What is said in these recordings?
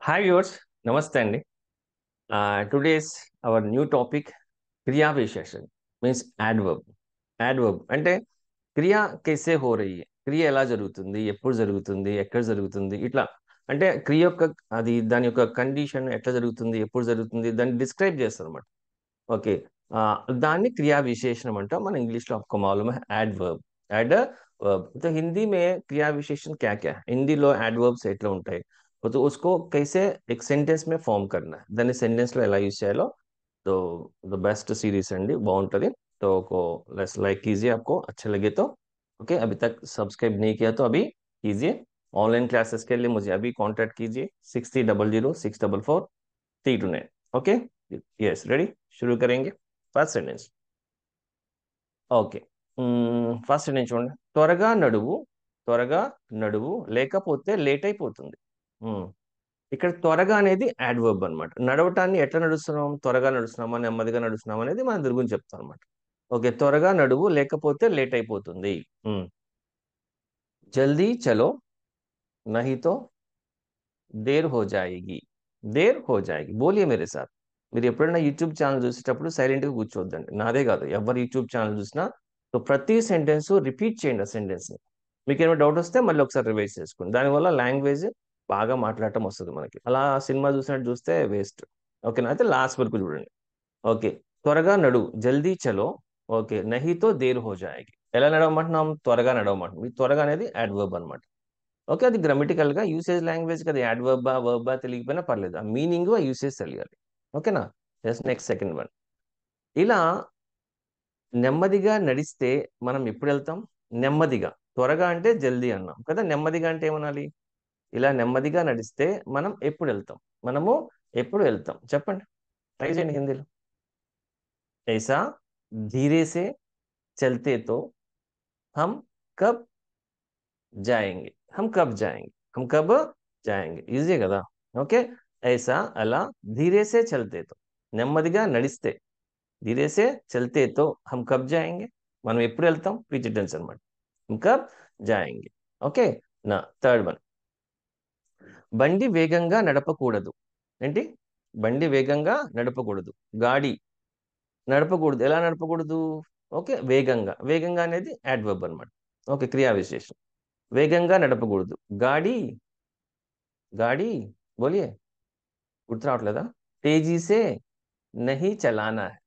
Hi viewers, నమస్తే అండి. Today's our new topic క్రియా విశేషణ్ మీన్స్ యాడ్వర్బ్. యాడ్వర్బ్ అంటే క్రియ कैसे हो रही है, క్రియ ఎలా జరుగుతుంది, ఎప్పుడు జరుగుతుంది, ఎక్కడ జరుగుతుంది, ఇట్లా అంటే క్రియ యొక్క అది దాని యొక్క కండిషన్ ఎట్లా జరుగుతుంది, ఎప్పుడు జరుగుతుంది, దాన్ని డిస్క్రైబ్ చేస్తారు అనమాట. ఓకే. దాన్ని క్रिया विशेषण అంటాం. మన इंग्लिश లో आपको मालूम है एडवर्ब. एडवर्ब तो हिंदी में क्रिया विशेषण क्या क्या है, హిందీలో యాడ్వర్బ్స్ ఎట్లా ఉంటాయి, तो उसको कैसे एक सेंटेंस में फॉर्म करना है, దాన్ని సెంటెన్స్ లో ఎలా యూజ్ చేయాలో. तो द बेस्ट सीरीज అండి, బాగుంటది. तो को लाइक कीजिए, आपको अच्छा लगे तो. ओके, अभी तक सब्सक्राइब नहीं किया तो अभी कीजिए. ऑनलाइन क्लासेस के लिए मुझे अभी कांटेक्ट कीजिए 6300644329. ओके. Yes, ready. शुरू करेंगे. First sentence. Okay. First sentence చూడండి. త్వరగా నడువు, త్వరగా నడువు, లేకపోతే లేట్ అయిపోతుంది. మ్మ్. ఇక్కడ త్వరగా అనేది యాడ్వర్బ్ అన్నమాట. నడవటాన్ని ఎట్లా నడుస్తున్నాం, త్వరగా నడుస్తున్నామా, నెమ్మదిగా నడుస్తున్నామా అనేది మనం దాని గురించి చెప్తాం అనమాట. ఓకే, త్వరగా నడువు లేకపోతే లేట్ అయిపోతుంది. మ్మ్. జల్దీ చలో, నహీ తో దేర్ హో జాయేగి. దేర్ హో జాయేగి బోలియే మేరే సాత్. మీరు ఎప్పుడైనా యూట్యూబ్ ఛానల్ చూసేటప్పుడు సైలెంట్గా కూర్చోవద్దండి. నాదే కాదు, ఎవరు యూట్యూబ్ ఛానల్ చూసినా సో ప్రతి సెంటెన్స్ రిపీట్ చేయండి ఆ సెంటెన్స్ని. మీకు ఏమైనా డౌట్ వస్తే మళ్ళీ ఒకసారి రివైజ్ చేసుకోండి. దానివల్ల లాంగ్వేజ్ బాగా మాట్లాడటం వస్తుంది మనకి. అలా సినిమా చూసినట్టు చూస్తే వేస్ట్. ఓకేనా? అయితే లాస్ట్ వరకు చూడండి. ఓకే. త్వరగా నడువు, జల్దీ చలో. ఓకే, నహీతో దేర్ హో జాయేగి. ఎలా నడవమంటున్నాం? త్వరగా నడవమంటున్నాం. ఈ త్వరగా అనేది యాడ్వర్బ్ అనమాట. ఓకే, అది గ్రామటికల్ గా యూసేజ్ లాంగ్వేజ్ కదా, యాడ్వర్బా వర్బా తెలియకపోయినా పర్లేదు, ఆ మీనింగ్ ఆ యూసేజ్ తెలియాలి. ఓకేనా? Just next second one. ఇలా నెమ్మదిగా నడిస్తే మనం ఎప్పుడు వెళ్తాం? నెమ్మదిగా. త్వరగా అంటే జల్దీ అన్నాం కదా, నెమ్మదిగా అంటే ఏమనాలి? ఇలా నెమ్మదిగా నడిస్తే మనం ఎప్పుడు వెళ్తాం? మనము ఎప్పుడు వెళ్తాం చెప్పండి, ట్రై చేయండి హిందీలో. ऐसा धीरे से चलते तो हम कब जाएंगे. हम कब जाएंगे, हम कब जाएंगे, ఈజీ కదా. ఓకే. ऐसा అలా, ధీరే సే చల్తే తో నెమ్మదిగా నడిస్తే, ధీరే సే చల్తే తో हम कब जाएंगे మనం ఎప్పుడు వెళ్తాం, ఫ్యూచర్ టెన్స్ అన్నమాట. हम कब जाएंगे. ఓకే. నా థర్డ్ వన్. బండి వేగంగా నడపకూడదు. ఏంటి? బండి వేగంగా నడపకూడదు. గాడి నడపకూడదు. ఎలా నడపకూడదు? ఓకే, వేగంగా. వేగంగా అనేది యాడ్వర్బ్ అన్నమాట. ఓకే, క్రియా విశేషం. వేగంగా నడపకూడదు. గాడి, గాడి బోలియే. గుర్తు రావట్లేదా? తేజీసే నహి చలానా హై.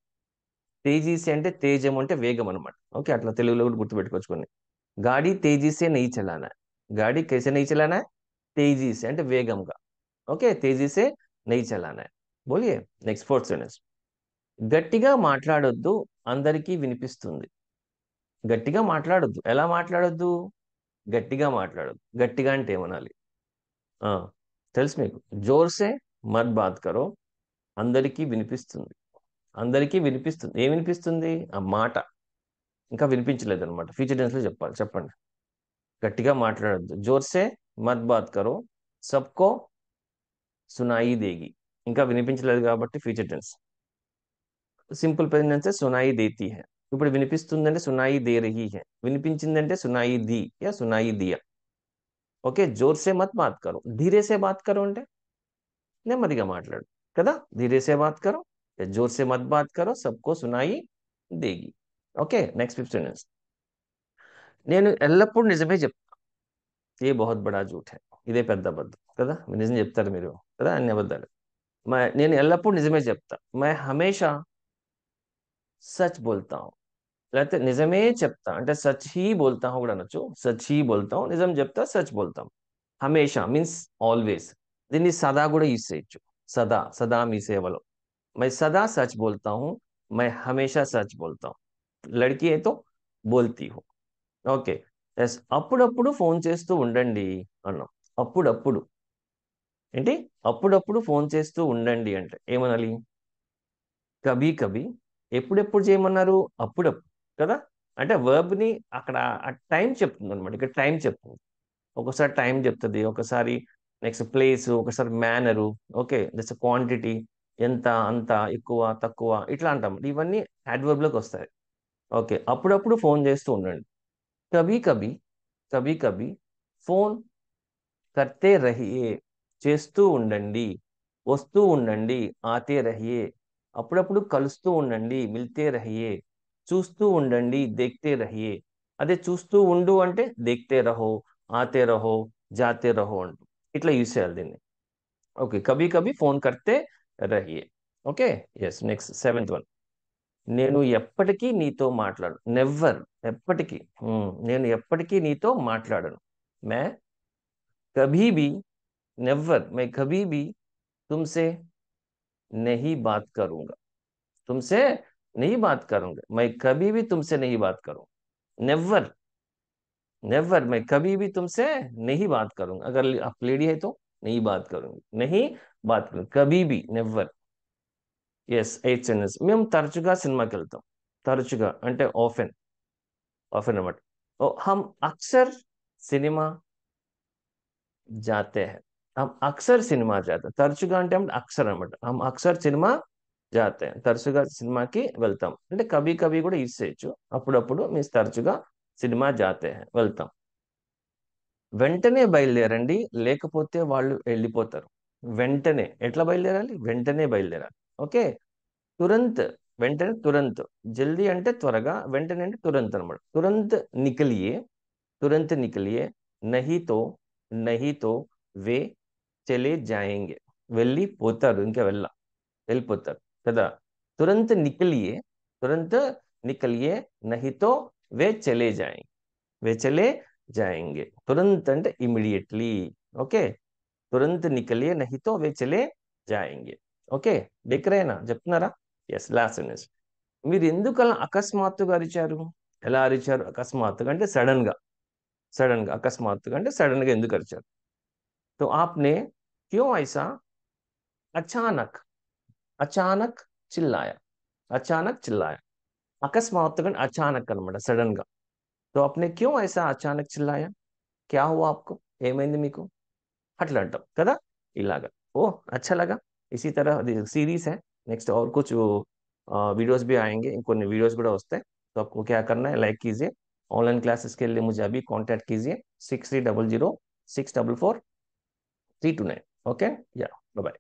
తేజీసే అంటే తేజం అంటే వేగం అనమాట. ఓకే, అట్లా తెలుగులో కూడా గుర్తుపెట్టుకోవచ్చు కొన్ని. గాడి తేజీసే నహి చలానా హై. గాడి कैसे नहीं चलाना है? तेजी से అంటే వేగంగా. ఓకే, तेजी से नहीं चलाना है. బోలియే. Next fourth sentence. గట్టిగా మాట్లాడొద్దు, అందరికీ వినిపిస్తుంది. గట్టిగా మాట్లాడొద్దు. ఎలా మాట్లాడొద్దు? గట్టిగా మాట్లాడొద్దు. గట్టిగా అంటే ఏమనాలి? ఆ, తెలుసు మీకు. జోర్సే మత్ బాత్ కరో, అందరికీ వినిపిస్తుంది. అందరికీ వినిపిస్తుంది. ఏం వినిపిస్తుంది? ఆ మాట ఇంకా వినిపించలేదు అనమాట. ఫ్యూచర్ టెన్స్ లో చెప్పాలి. చెప్పండి. గట్టిగా మాట్లాడొద్దు. జోర్సే మత్ బాత్ కరో, సబ్కో సునాయి దేగి. ఇంకా వినిపించలేదు కాబట్టి future tense. Simple present tense సునాయి దేతి హై. ఇప్పుడు వినిపిస్తుందంటే సునాయి దే రహీ హై. వినిపించిందంటే సునాయి ది యా సునాయి దియా. ఓకే, జోర్సే మత్ బాత్ కరో, ధీరే సే బాత్ కరో అంటే నెమ్మదిగా మాట్లాడు కదా. ధీరే సే బాత్ కరో, జోర్ సే మత్ బాత్ కరో, సబ్కో సునాయి దేగి. Okay, next fifth sentence. నేను ఎల్లప్పుడూ నిజమే చెప్తా. ఏ బహుత్ బడా జూఠ్ హై. ఇదే పెద్ద అబద్ధం కదా, నిజం చెప్తారు మీరు కదా, అన్ని అబద్ధాలు. నేను ఎల్లప్పుడూ నిజమే చెప్తా. మై హమేషా సచ్ బోల్తా హూ. లేకపోతే నిజమే చెప్తా అంటే సచ్ హీ బోల్తా హూ కూడా అనొచ్చు. సచ్ హీ బోల్తా హూ, నిజం చెప్తా, సచ్ బోల్తాం. హమేషా మీన్స్ ఆల్వేస్. దీన్ని సదా కూడా యూజ్ చేయొచ్చు. సదా, సదా మీ సేవలో. मैं सदा सच बोलता हूँ, मैं हमेशा सच बोलता हूँ. లడ్కీ है तो बोलती हूँ. ఓకే. ఎస్, అప్పుడప్పుడు ఫోన్ చేస్తూ ఉండండి అన్నాం. అప్పుడప్పుడు ఏంటి? అప్పుడప్పుడు ఫోన్ చేస్తూ ఉండండి అంటే ఏమనాలి? కభీ కభీ. ఎప్పుడెప్పుడు చేయమన్నారు? అప్పుడప్పుడు కదా. అంటే verb ని అక్కడ ఆ టైం చెప్తుంది అనమాట. ఇక్కడ టైం చెప్తుంది. ఒకసారి టైం చెప్తుంది, ఒకసారి నెక్స్ట్ ప్లేస్, ఒకసారి మేనరు. Okay, that's quantity. ఎంత, అంత, ఎక్కువ, తక్కువ, ఇట్లా అంటాం. ఇవన్నీ adverb లోకి వస్తాయి. ఓకే, అప్పుడప్పుడు ఫోన్ చేస్తూ ఉండండి. కభీ కభీ, కభీ కభీ ఫోన్ కర్తే రహియే. చేస్తూ ఉండండి, వస్తూ ఉండండి, ఆతే రహియే, అప్పుడప్పుడు కలుస్తూ ఉండండి, మిల్తే రహియే, చూస్తూ ఉండండి, దేఖ్తే రహియే. అదే చూస్తూ ఉండు అంటే దేఖ్తే రహో, ఆతే రహో, జాతే రహో అంటూ ఇట్లా యూజ్ చేయాలి దీన్ని. ఓకే, కభీ కభీ ఫోన్ కర్తే రహియే. Okay. Yes, next seventh one. నేను ఎప్పటికీ నీతో మాట్లాడు, నెవర్, ఎప్పటికీ. నేను ఎప్పటికీ నీతో మాట్లాడను. మే कभी भी, नेवर, मैं कभी भी तुमसे नहीं बात करूंगा, तुमसे नहीं बात करूंगा, मैं कभी भी तुमसे नहीं बात करूंगा। नेवर, नेवर, मैं कभी भी तुमसे नहीं बात करूंगा, अगर आप लेडी है तो नहीं बात करूंगी, नहीं बात करूंगी, कभी भी, नेवर. Yes, eighth sentence. మేము తరచుగా సినిమాకి వెళ్తాం. తరచుగా అంటే ఆఫెన్, ఆఫెన్ అనమాట. ఓ హమ్ అక్సర్ సినిమా जाते हैं, हम अक्सर సినిమా जाते हैं. తరచుగా అంటే అక్సర్ అనమాట. హమ్ అక్సర్ సినిమా జాతే हैं, తరచుగా సినిమాకి వెళ్తాం. అంటే కభీ కభీ కూడా యూజ్ చేయొచ్చు, అప్పుడప్పుడు మీన్స్ తరచుగా సినిమా జాతే हैं, వెళ్తాం. వెంటనే బయలుదేరండి, లేకపోతే వాళ్ళు వెళ్ళిపోతారు. వెంటనే ఎట్లా బయలుదేరాలి? వెంటనే బయలుదేరాలి. ఓకే. తురంత్, వెంటనే తురంత్. జల్దీ అంటే త్వరగా, వెంటనే అంటే తురంత్ అనమాట. తురంత్ నికలియే, तुरंत निकलिए, नहीं तो, नहीं तो वे చలే జాయేంగే, వెళ్ళిపోతారు, ఇంకా వెళ్ళిపోతారు కదా. తురంత్ నికలియే, తురంత్ నికలియే, నహి తో వే చలే జాయేంగే, వే చలే జాయేంగే. తురంత్ అంటే ఇమీడియట్లీ. ఓకే. తురంత్ నికలియే, నహి తో వే చలే జాయేంగే. ఓకే. దగ్గరేనా చెప్తున్నారా? Yes, last sentence. మీరు ఎందుకు అలా అకస్మాత్తుగా అరిచారు? ఎలా అరిచారు అకస్మాత్తుగా? అంటే సడన్ గా, सडन గా, అకస్మాత్తుగా అంటే సడన్ గా ఎందుకు అరిచారు? तो आपने क्यों ऐसा अचानक, अचानक चिल्लाया, अचानक चिल्लाया. అకస్మాత్తుగా అంటే అచానక్ అనమాట, సడన్ గా. तो आपने क्यों ऐसा अचानक चिल्लाया, क्या हुआ आपको, ఏమైంది మీకు, అట్లా అంటాం కదా. ఇలాగా. ओ अच्छा लगा. इसी तरह सीरीज है, नेक्स्ट और कुछ वीडियोस भी आएंगे, इंकोन्नी वीडियोस కూడా వస్తాయి. तो आपको क्या करना है, लाइक कीजिए. ऑनलाइन क्लासेस के लिए मुझे अभी कांटेक्ट कीजिए, 6300 644 329. ओके. या, बाय बाय.